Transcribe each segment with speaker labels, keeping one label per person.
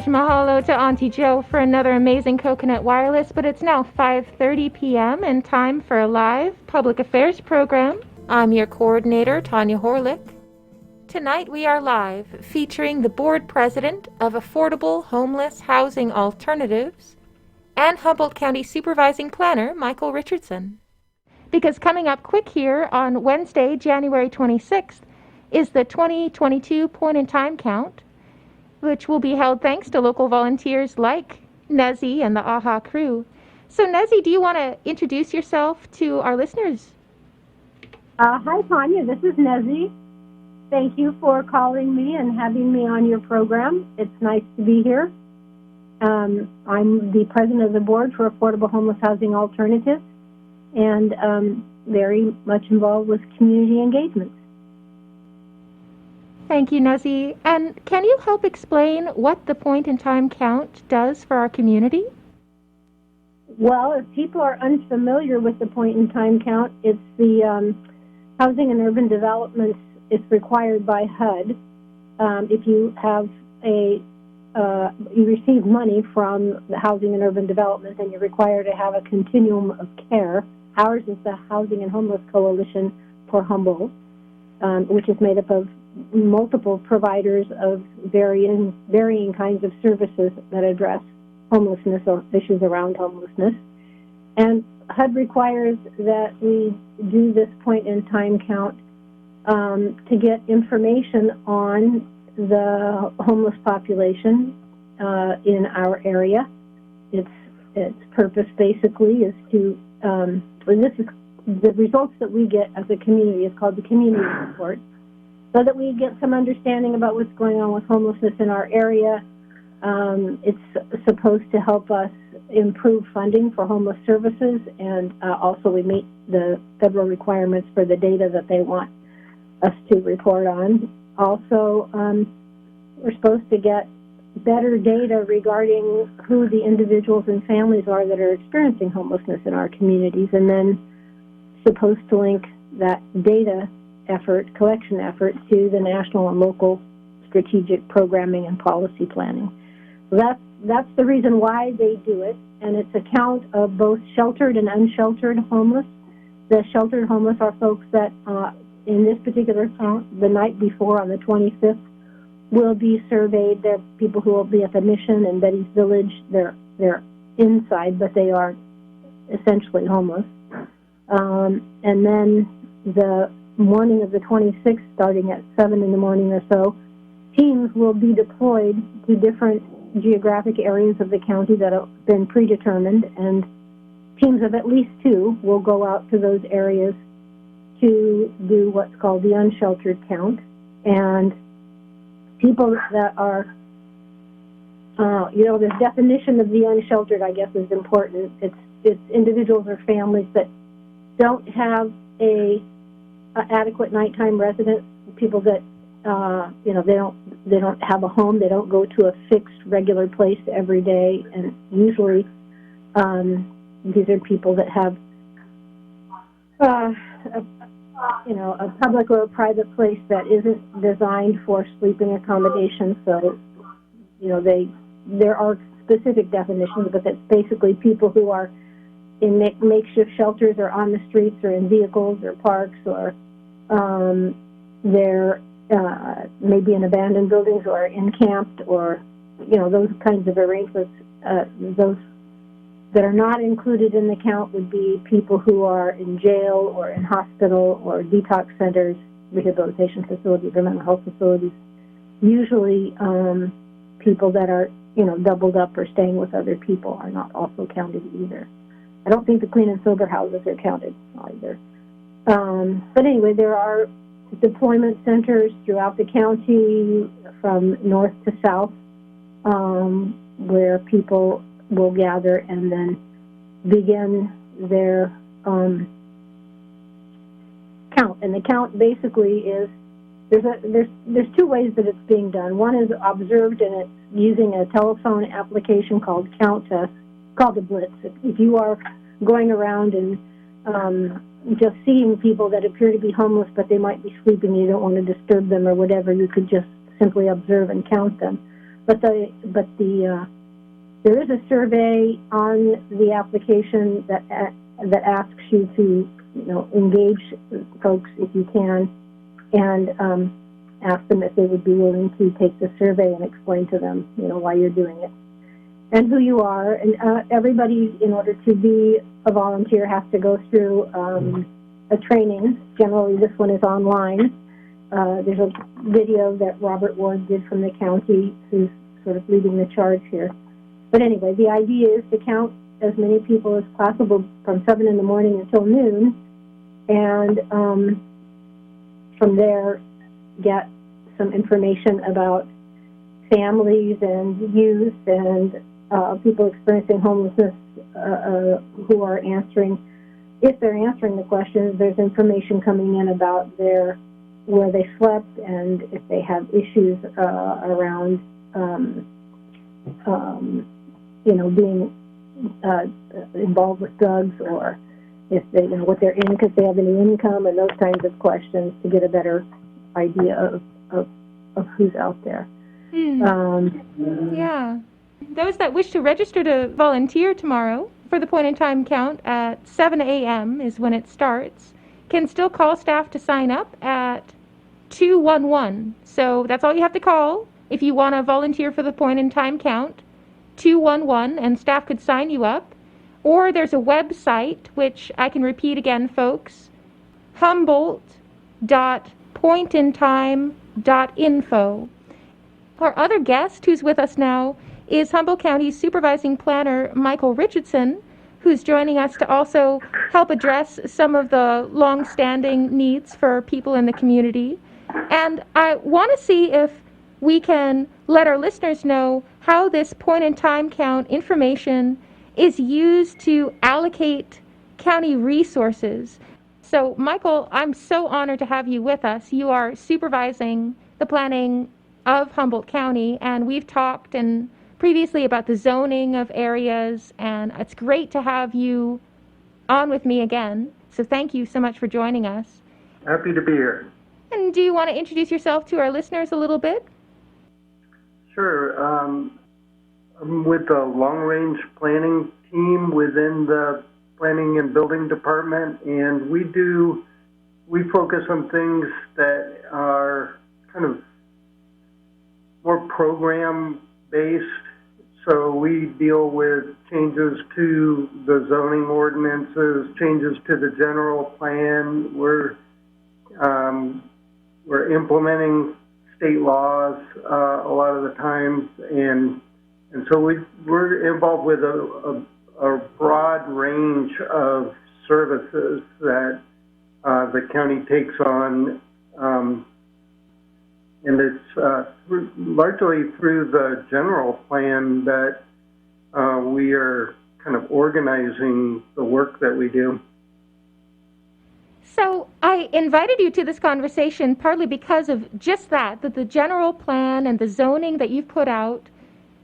Speaker 1: huge mahalo to Auntie Joe for another amazing Coconut Wireless, but it's now 5:30 p.m. and time for a live public affairs program. I'm your coordinator, Tanya Horlick. Tonight we are live, featuring the board president of Affordable Homeless Housing Alternatives and Humboldt County Supervising Planner, Michael Richardson. Because coming up quick here on Wednesday, January 26th, is the 2022 point-in-time count, which will be held thanks to local volunteers like Nezzy and the AHHA crew. So Nezzy, do you want to introduce yourself to our listeners?
Speaker 2: Hi, Tanya. This is Nezzy. Thank you for calling me and having me on your program. It's nice to be here. I'm the president of the board for Affordable Homeless Housing Alternatives and very much involved with community engagement.
Speaker 1: Thank you, Nezzy. And can you help explain what the point-in-time count does for our community?
Speaker 2: Well, if people are unfamiliar with the point-in-time count, it's the Housing and Urban Development. It's required by HUD. If you have you receive money from the Housing and Urban Development, then you're required to have a continuum of care. Ours is the Housing and Homeless Coalition for Humboldt, which is made up of multiple providers of varying kinds of services that address homelessness or issues around homelessness. And HUD requires that we do this point-in-time count to get information on the homeless population in our area. Its purpose basically is to, this is the results that we get as a community. It's called the community report, so that we get some understanding about what's going on with homelessness in our area. It's supposed to help us improve funding for homeless services, and also we meet the federal requirements for the data that they want us to report on. Also, we're supposed to get better data regarding who the individuals and families are that are experiencing homelessness in our communities, and then supposed to link that data collection effort to the national and local strategic programming and policy planning. So that's the reason why they do it, and it's a count of both sheltered and unsheltered homeless. The sheltered homeless are folks that, in this particular count, the night before on the 25th, will be surveyed. They're people who will be at the Mission and Betty's Village. They're inside, but they are essentially homeless. And then the morning of the 26th, starting at 7 in the morning or so, teams will be deployed to different geographic areas of the county that have been predetermined, and teams of at least 2 will go out to those areas to do what's called the unsheltered count. And people that are, the definition of the unsheltered, I guess, is important. It's individuals or families that don't have a adequate nighttime residence, people that they don't have a home, they don't go to a fixed regular place every day, and usually these are people that have a public or a private place that isn't designed for sleeping accommodation. So there are specific definitions, but that's basically people who are in makeshift shelters or on the streets or in vehicles or parks, or they're maybe in abandoned buildings or encamped, or those kinds of arrangements. Those that are not included in the count would be people who are in jail or in hospital or detox centers, rehabilitation facilities, or mental health facilities. Usually people that are doubled up or staying with other people are not also counted either. I don't think the clean and sober houses are counted either. But anyway, there are deployment centers throughout the county from north to south where people will gather and then begin their count. And the count basically is there's 2 ways that it's being done. One is observed, and it's using a telephone application called called the Blitz. If you are going around and just seeing people that appear to be homeless, but they might be sleeping, you don't want to disturb them or whatever, you could just simply observe and count them. there is a survey on the application that asks you to, engage folks if you can, and ask them if they would be willing to take the survey and explain to them, why you're doing it and who you are. And everybody, in order to be a volunteer, has to go through a training. Generally, this one is online. There's a video that Robert Ward did from the county, who's sort of leading the charge here. But anyway, the idea is to count as many people as possible from 7 in the morning until noon, and from there get some information about families and youth and people experiencing homelessness who are answering. If they're answering the questions, there's information coming in about where they slept and if they have issues around being involved with drugs, or if they, what they're in, because they have any income, and those kinds of questions, to get a better idea of who's out there.
Speaker 1: Yeah. Those that wish to register to volunteer tomorrow for the point in time count at 7 a.m. is when it starts, can still call staff to sign up at 211. So that's all you have to call if you want to volunteer for the point in time count. 211, and staff could sign you up. Or there's a website, which I can repeat again, folks, humboldt.pointintime.info. Our other guest who's with us now is Humboldt County Supervising Planner Michael Richardson, who's joining us to also help address some of the long-standing needs for people in the community. And I want to see if we can let our listeners know how this point-in-time count information is used to allocate county resources. So, Michael, I'm so honored to have you with us. You are supervising the planning of Humboldt County, and we've talked previously about the zoning of areas, and it's great to have you on with me again. So thank you so much for joining us.
Speaker 3: Happy to be here.
Speaker 1: And do you want to introduce yourself to our listeners a little bit?
Speaker 3: Sure. I'm with the long-range planning team within the Planning and Building Department, and we focus on things that are kind of more program-based. So we deal with changes to the zoning ordinances, changes to the general plan. We're implementing state laws a lot of the times, and so we're involved with a broad range of services that the county takes on, and it's largely through the general plan that we are kind of organizing the work that we do.
Speaker 1: So I invited you to this conversation partly because of just that the general plan and the zoning that you've put out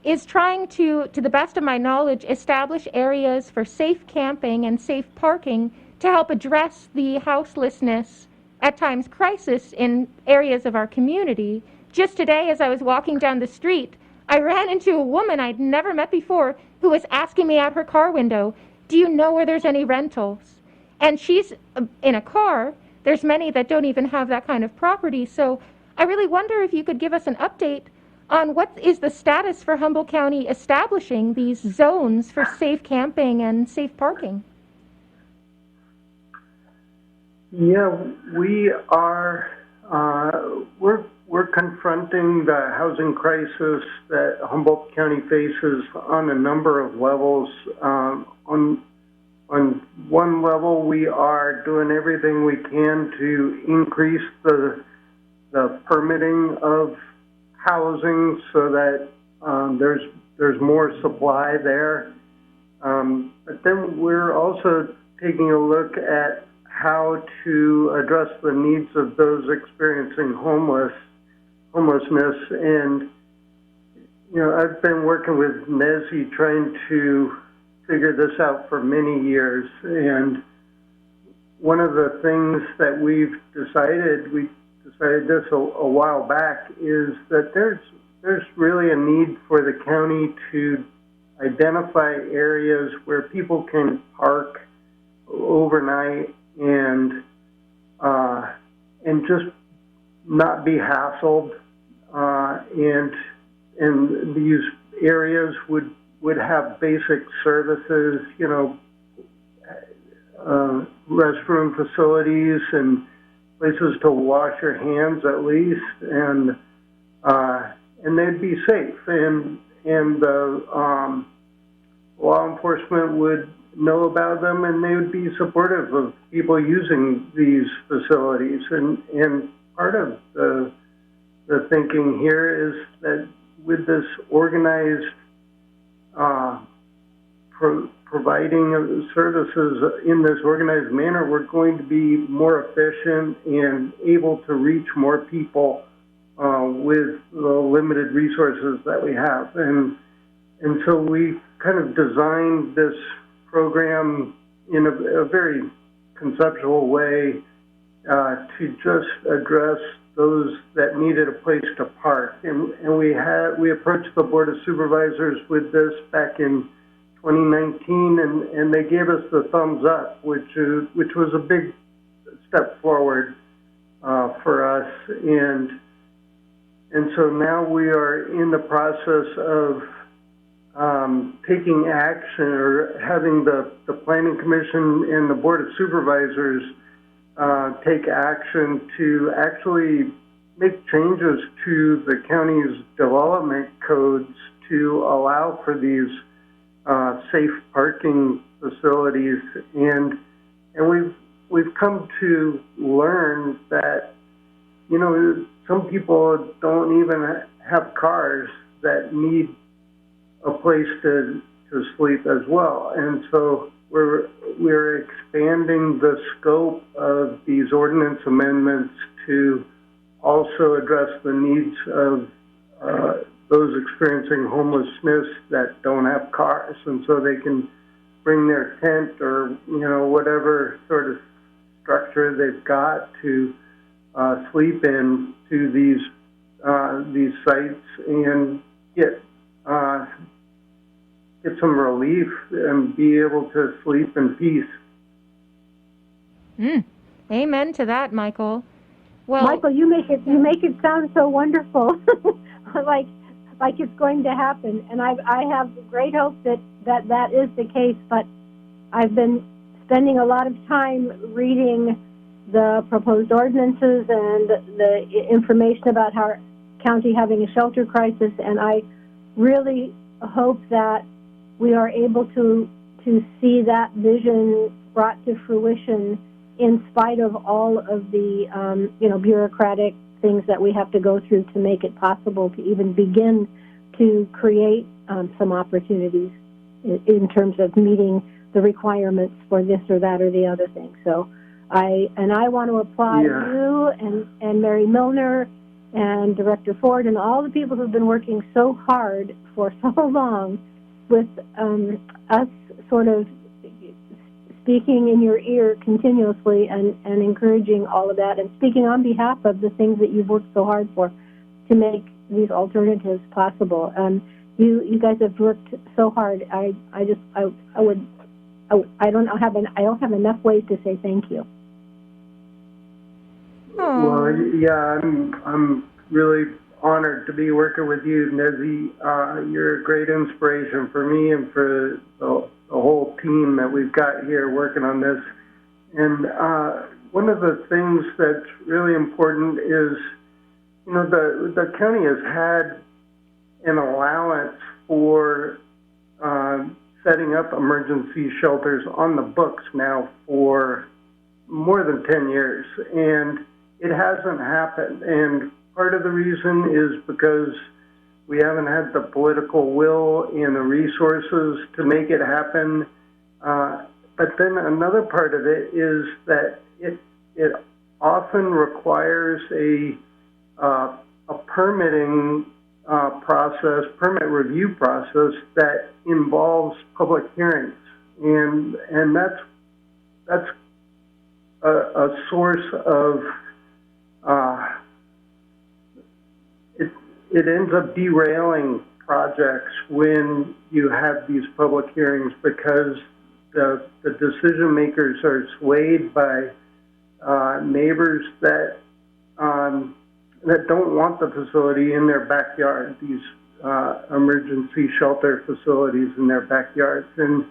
Speaker 1: is trying to the best of my knowledge, establish areas for safe camping and safe parking to help address the houselessness, at times crisis, in areas of our community. Just today, as I was walking down the street, I ran into a woman I'd never met before who was asking me out her car window, "Do you know where there's any rentals?" And she's in a car. There's many that don't even have that kind of property. So I really wonder if you could give us an update on what is the status for Humboldt County establishing these zones for safe camping and safe parking.
Speaker 3: Yeah, we are. We're confronting the housing crisis that Humboldt County faces on a number of levels. On one level, we are doing everything we can to increase the permitting of housing so that there's more supply there. But then we're also taking a look at how to address the needs of those experiencing homelessness. And I've been working with NESI trying to figure this out for many years, and one of the things that we decided this a while back, is that there's there's really a need for the county to identify areas where people can park overnight and just not be hassled, and these areas would have basic services, restroom facilities and places to wash your hands at least, and they'd be safe, and the law enforcement would know about them, and they would be supportive of people using these facilities. And part of the thinking here is that with this organized providing of services in this organized manner, we're going to be more efficient and able to reach more people with the limited resources that we have. And so we kind of designed this program in a very conceptual way to just address those that needed a place to park. And we approached the Board of Supervisors with this back in 2019, and they gave us the thumbs up, which was a big step forward for us. And so now we are in the process of taking action, or having the Planning Commission and the Board of Supervisors take action to actually make changes to the county's development codes to allow for these safe parking facilities. And we've come to learn that, some people don't even have cars that need a place to sleep as well. And so we're expanding the scope of these ordinance amendments to also address the needs of those experiencing homelessness that don't have cars, and so they can bring their tent or whatever sort of structure they've got to sleep in to these sites and get some relief and be able to sleep in peace.
Speaker 1: Amen to that, Michael. Well,
Speaker 2: Michael, you make it sound so wonderful, like it's going to happen, and I have great hope that is the case. But I've been spending a lot of time reading the proposed ordinances and the information about our county having a shelter crisis, and I really hope that we are able to see that vision brought to fruition in spite of all of the bureaucratic things that we have to go through to make it possible to even begin to create some opportunities in terms of meeting the requirements for this or that or the other thing. So I want to applaud you and Mary Milner and Director Ford and all the people who've been working so hard for so long with us sort of speaking in your ear continuously and encouraging all of that, and speaking on behalf of the things that you've worked so hard for to make these alternatives possible. You guys have worked so hard. I don't have enough ways to say thank you.
Speaker 3: Well, yeah, I'm really honored to be working with you, Nezzy. You're a great inspiration for me and for the whole team that we've got here working on this. And one of the things that's really important is, the county has had an allowance for setting up emergency shelters on the books now for more than 10 years, and it hasn't happened. And part of the reason is because we haven't had the political will and the resources to make it happen. But then another part of it is that it often requires a permitting permit review process that involves public hearings, and that's a source of it ends up derailing projects when you have these public hearings because the decision makers are swayed by neighbors that don't want the facility in their backyard, these emergency shelter facilities in their backyards. And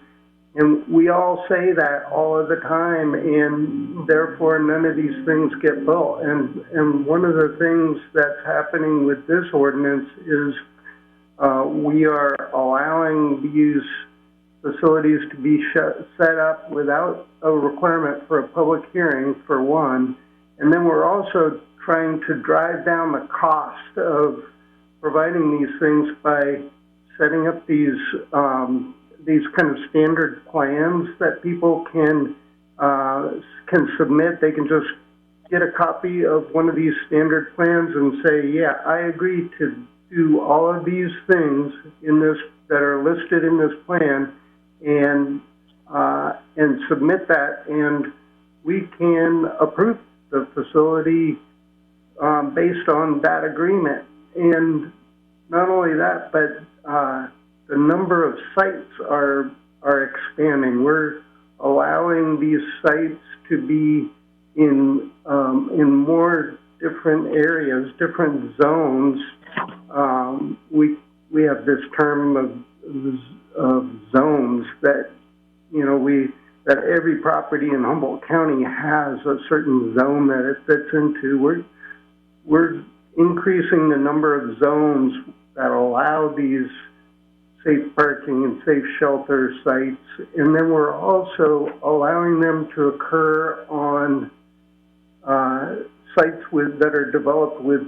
Speaker 3: we all say that all of the time, and therefore none of these things get built. And one of the things that's happening with this ordinance is we are allowing these facilities to be set up without a requirement for a public hearing, for one. And then we're also trying to drive down the cost of providing these things by setting up these kind of standard plans that people can submit. They can just get a copy of one of these standard plans and say, yeah, I agree to do all of these things in this that are listed in this plan, and submit that, and we can approve the facility based on that agreement. And not only that, but the number of sites are expanding. We're allowing these sites to be in more different areas, different zones. We have this term of zones that that every property in Humboldt County has a certain zone that it fits into. We're increasing the number of zones that allow these safe parking and safe shelter sites, and then we're also allowing them to occur on sites that are developed with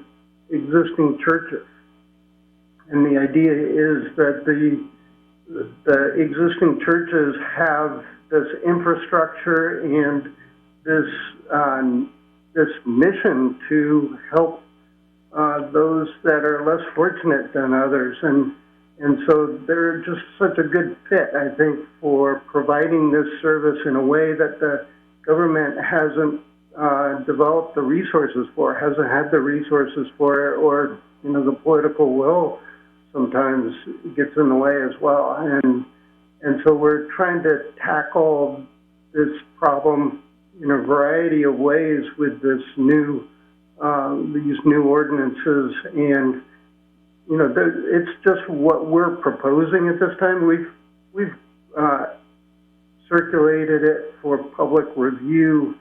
Speaker 3: existing churches. And the idea is that the existing churches have this infrastructure and this mission to help those that are less fortunate than others, and so they're just such a good fit, I think, for providing this service in a way that the government hasn't developed the resources for, hasn't had the resources for it, or the political will sometimes gets in the way as well. And so we're trying to tackle this problem in a variety of ways with this these new ordinances, and it's just what we're proposing at this time. We've circulated it for public review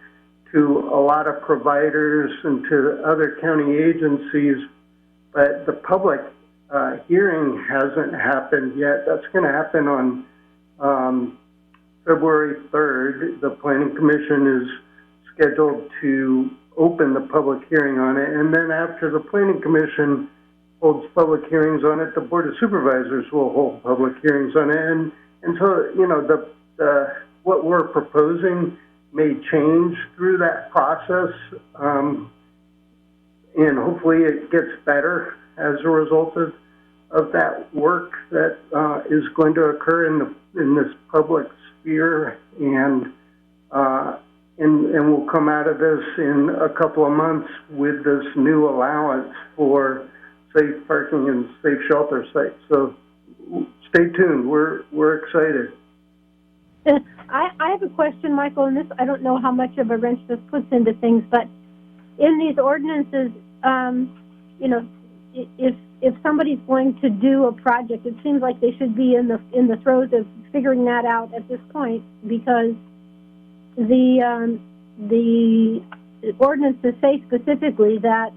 Speaker 3: to a lot of providers and to other county agencies, but the public hearing hasn't happened yet. That's going to happen on February 3rd. The Planning Commission is scheduled to open the public hearing on it, and then after the Planning Commission holds public hearings on it, the Board of Supervisors will hold public hearings on it, and so what we're proposing may change through that process, and hopefully it gets better as a result of that work that is going to occur in this public sphere, and we'll come out of this in a couple of months with this new allowance for safe parking and safe shelter sites. So stay tuned. We're excited.
Speaker 2: I have a question, Michael, and this, I don't know how much of a wrench this puts into things, but in these ordinances, if somebody's going to do a project, it seems like they should be in the throes of figuring that out at this point, because the ordinances say specifically that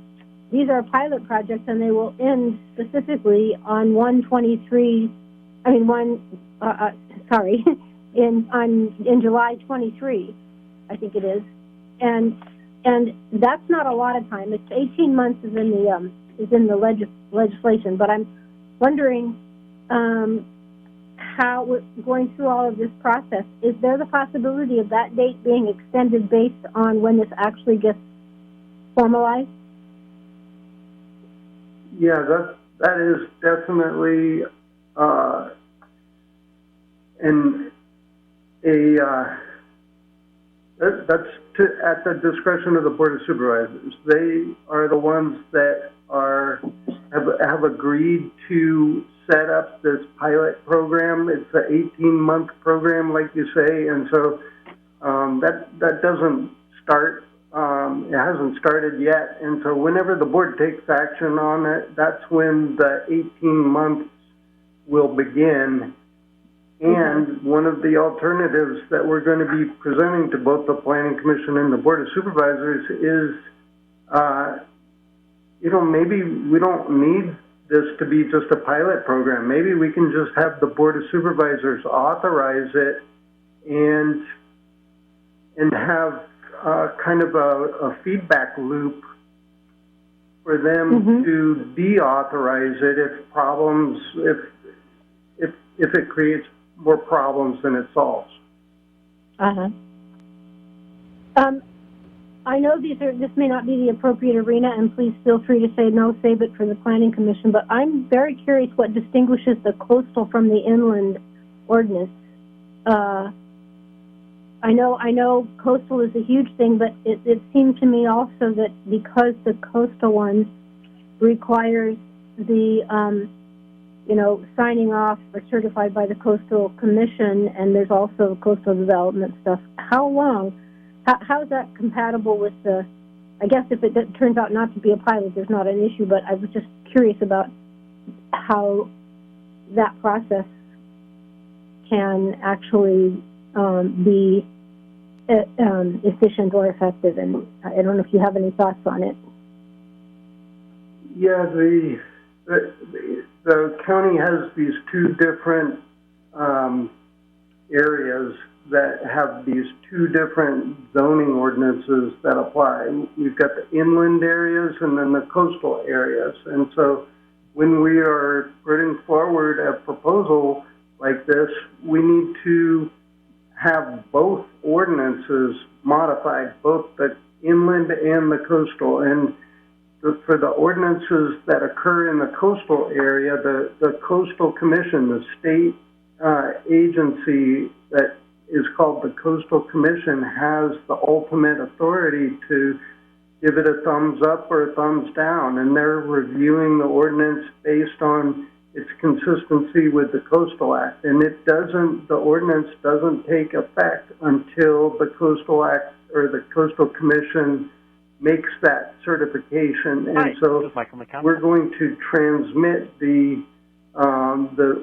Speaker 2: these are pilot projects and they will end specifically on in July 23, I think it is, and that's not a lot of time. It's 18 months is in the legislation, but I'm wondering how we're going through all of this process. Is there the possibility of that date being extended based on when this actually gets formalized?
Speaker 3: Yeah, that is definitely that's at the discretion of the Board of Supervisors. They are the ones that are have agreed to set up this pilot program. It's an 18-month program, like you say, and so that doesn't start. It hasn't started yet, and so whenever the board takes action on it, that's when the 18 months will begin. And one of the alternatives that we're going to be presenting to both the Planning Commission and the Board of Supervisors is, maybe we don't need this to be just a pilot program. Maybe we can just have the Board of Supervisors authorize it and have kind of a feedback loop for them to deauthorize it if it creates more problems than it solves.
Speaker 2: I know this may not be the appropriate arena, and please feel free to say no, save it for the Planning Commission, but I'm very curious what distinguishes the coastal from the inland ordinance. I know coastal is a huge thing, but it seemed to me also that because the coastal one requires the signing off or certified by the Coastal Commission, and there's also coastal development stuff. How is that compatible with I guess if it turns out not to be a pilot, there's not an issue, but I was just curious about how that process can actually be efficient or effective, and I don't know if you have any thoughts on it.
Speaker 3: Yeah, the county has these two different areas that have these two different zoning ordinances that apply. We've got the inland areas and then the coastal areas. And so when we are putting forward a proposal like this, we need to have both ordinances modified, both the inland and the coastal. And for the ordinances that occur in the coastal area, the Coastal Commission, the state agency that is called the Coastal Commission, has the ultimate authority to give it a thumbs up or a thumbs down, and they're reviewing the ordinance based on its consistency with the Coastal Act. And the ordinance doesn't take effect until the Coastal Act or the Coastal Commission makes that certification. And so we're going to transmit the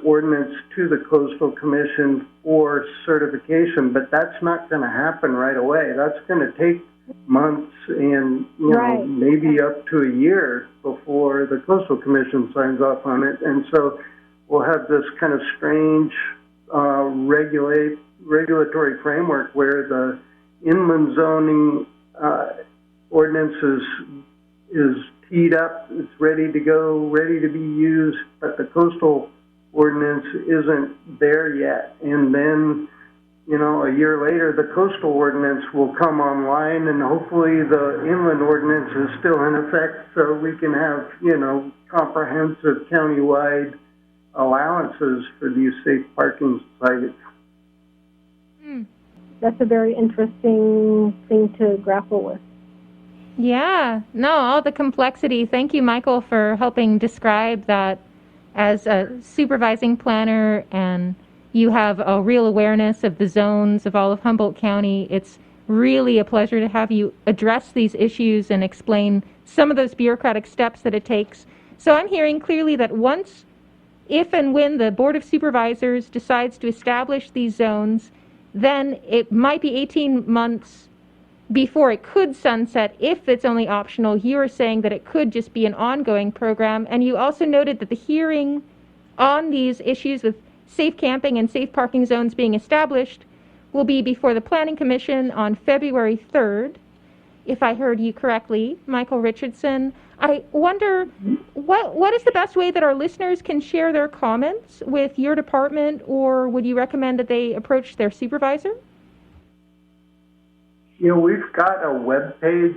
Speaker 3: ordinance to the Coastal Commission for certification, but that's not going to happen right away. That's going to take months and maybe up to a year before the Coastal Commission signs off on it. And so we'll have this kind of strange regulatory framework where the inland zoning ordinance is teed up, it's ready to go, ready to be used, but the coastal ordinance isn't there yet. And then, a year later, the coastal ordinance will come online, and hopefully the inland ordinance is still in effect, so we can have, comprehensive countywide allowances for these safe parking sites.
Speaker 2: That's a very interesting thing to grapple with.
Speaker 1: Yeah, no, all the complexity. Thank you, Michael, for helping describe that as a supervising planner, and you have a real awareness of the zones of all of Humboldt County. It's really a pleasure to have you address these issues and explain some of those bureaucratic steps that it takes. So I'm hearing clearly that if and when the Board of Supervisors decides to establish these zones, then it might be 18 months before it could sunset if it's only optional. You are saying that it could just be an ongoing program. And you also noted that the hearing on these issues with safe camping and safe parking zones being established will be before the Planning Commission on February 3rd, if I heard you correctly, Michael Richardson. I wonder, what is the best way that our listeners can share their comments with your department, or would you recommend that they approach their supervisor?
Speaker 3: We've got a web page.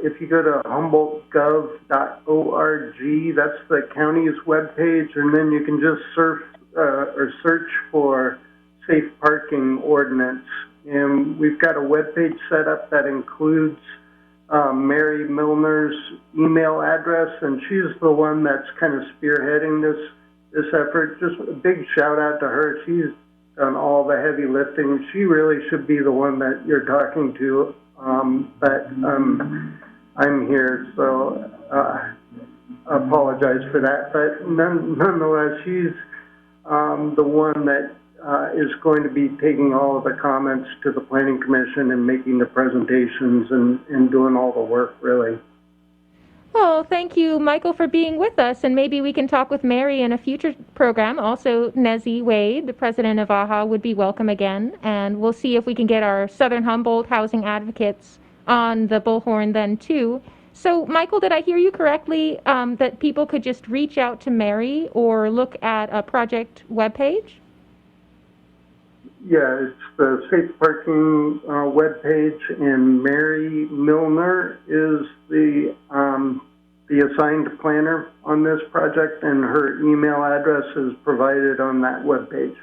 Speaker 3: If you go to humboldtgov.org, that's the county's web page, and then you can just search for safe parking ordinance. And we've got a web page set up that includes Mary Milner's email address, and she's the one that's kind of spearheading this effort. Just a big shout out to her. She's done all the heavy lifting. She really should be the one that you're talking to, but I'm here, so I apologize for that. But nonetheless, she's the one that is going to be taking all of the comments to the Planning Commission and making the presentations and doing all the work, really.
Speaker 1: Well, thank you, Michael, for being with us, and maybe we can talk with Mary in a future program. Also, Nezzy Wade, the president of AHHA, would be welcome again, and we'll see if we can get our Southern Humboldt housing advocates on the bullhorn then, too. So, Michael, did I hear you correctly that people could just reach out to Mary or look at a project webpage?
Speaker 3: Yeah, it's the Safe Parking webpage, and Mary Milner is the assigned planner on this project, and her email address is provided on that webpage.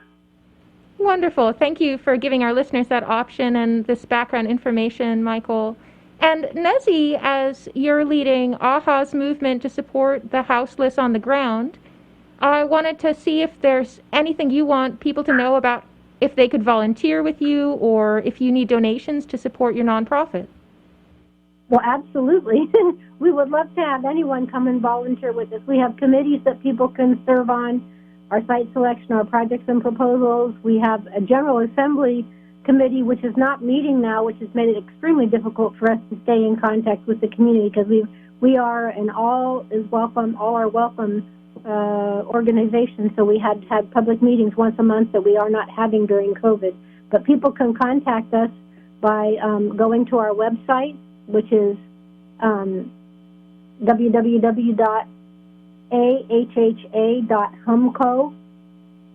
Speaker 1: Wonderful. Thank you for giving our listeners that option and this background information, Michael. And Nezzy, as you're leading AHHA's movement to support the houseless on the ground, I wanted to see if there's anything you want people to know about if they could volunteer with you or if you need donations to support your nonprofit.
Speaker 2: Well, absolutely. We would love to have anyone come and volunteer with us. We have committees that people can serve on, our site selection, our projects and proposals. We have a General Assembly committee, which is not meeting now, which has made it extremely difficult for us to stay in contact with the community because we are an all are welcome organization. So we had public meetings once a month that we are not having during COVID. But people can contact us by going to our website, which is www.ahhha.humco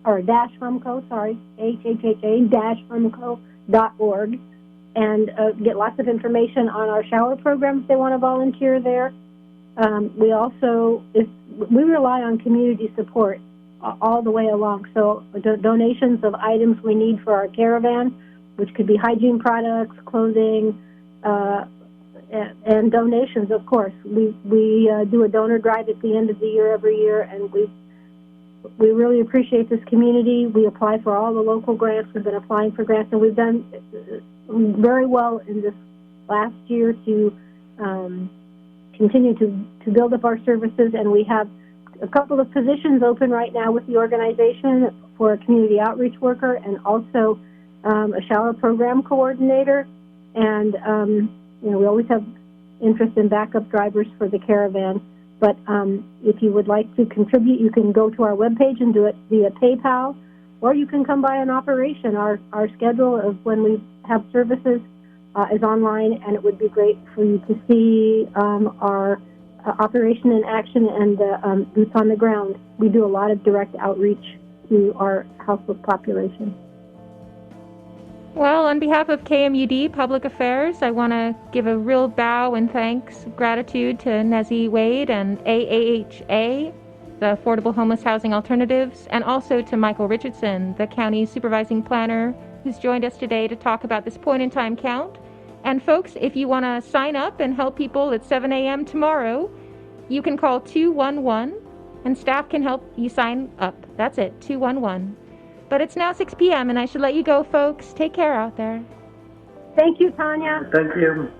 Speaker 2: or -humco, sorry, ahhha-humco.org, and get lots of information on our shower program if they want to volunteer there. We also, we rely on community support all the way along. So donations of items we need for our caravan, which could be hygiene products, clothing, and donations, of course. We do a donor drive at the end of the year every year, and we really appreciate this community. We apply for all the local grants. We've been applying for grants, and we've done very well in this last year to continue to build up our services, and we have a couple of positions open right now with the organization for a community outreach worker and also a shower program coordinator. And we always have interest in backup drivers for the caravan. But if you would like to contribute, you can go to our webpage and do it via PayPal, or you can come by an operation. Our schedule of when we have services is online, and it would be great for you to see our operation in action and boots on the ground. We do a lot of direct outreach to our houseless population.
Speaker 1: Well, on behalf of KMUD Public Affairs, I want to give a real bow and thanks, gratitude to Nezzy Wade and AHHA, the Affordable Homeless Housing Alternatives, and also to Michael Richardson, the County Supervising Planner, who's joined us today to talk about this point-in-time count. And folks, if you want to sign up and help people at 7 a.m. tomorrow, you can call 211, and staff can help you sign up. That's it, 211. But it's now 6 p.m., and I should let you go, folks. Take care out there.
Speaker 2: Thank you, Tanya.
Speaker 3: Thank you.